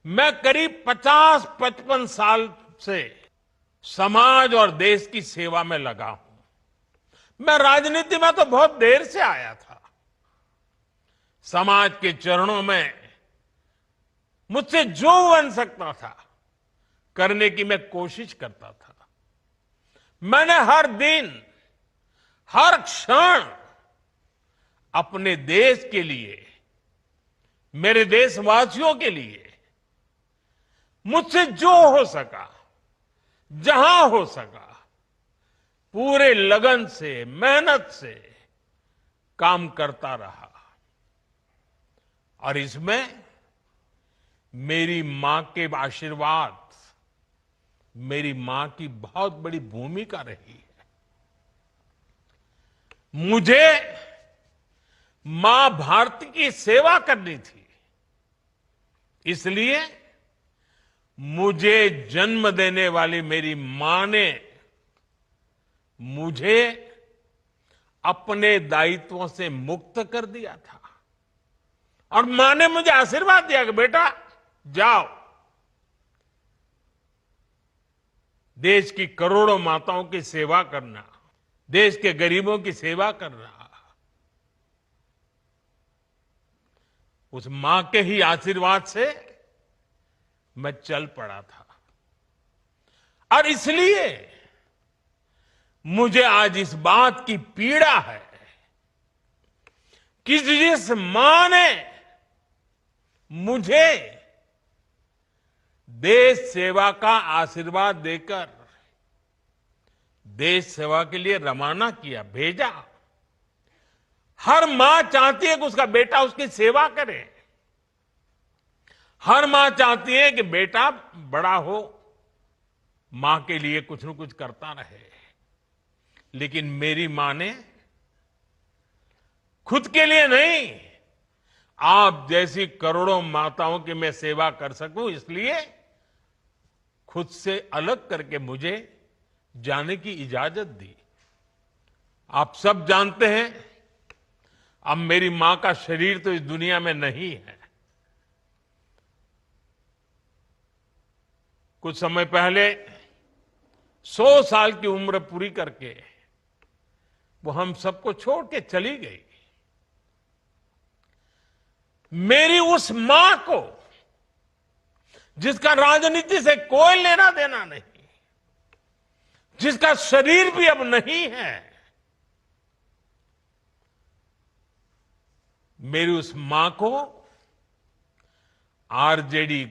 मैं करीब 50-55 साल से समाज और देश की सेवा में लगा हूं। मैं राजनीति में तो बहुत देर से आया था। समाज के चरणों में मुझसे जो बन सकता था करने की मैं कोशिश करता था। मैंने हर दिन, हर क्षण अपने देश के लिए, मेरे देशवासियों के लिए मुझसे जो हो सका, जहां हो सका, पूरे लगन से, मेहनत से काम करता रहा। और इसमें मेरी मां के आशीर्वाद, मेरी मां की बहुत बड़ी भूमिका रही है। मुझे मां भारती की सेवा करनी थी, इसलिए मुझे जन्म देने वाली मेरी मां ने मुझे अपने दायित्वों से मुक्त कर दिया था। और मां ने मुझे आशीर्वाद दिया कि बेटा जाओ, देश की करोड़ों माताओं की सेवा करना, देश के गरीबों की सेवा करना। उस मां के ही आशीर्वाद से मैं चल पड़ा था। और इसलिए मुझे आज इस बात की पीड़ा है कि जिस मां ने मुझे देश सेवा का आशीर्वाद देकर देश सेवा के लिए रवाना किया, भेजा। हर मां चाहती है कि उसका बेटा उसकी सेवा करे। हर मां चाहती है कि बेटा बड़ा हो, मां के लिए कुछ न कुछ करता रहे। लेकिन मेरी मां ने खुद के लिए नहीं, आप जैसी करोड़ों माताओं की मैं सेवा कर सकूं, इसलिए खुद से अलग करके मुझे जाने की इजाजत दी। आप सब जानते हैं, अब मेरी मां का शरीर तो इस दुनिया में नहीं है। कुछ समय पहले 100 साल की उम्र पूरी करके वो हम सबको छोड़ के चली गई। मेरी उस मां को, जिसका राजनीति से कोई लेना देना नहीं, जिसका शरीर भी अब नहीं है, मेरी उस मां को आरजेडी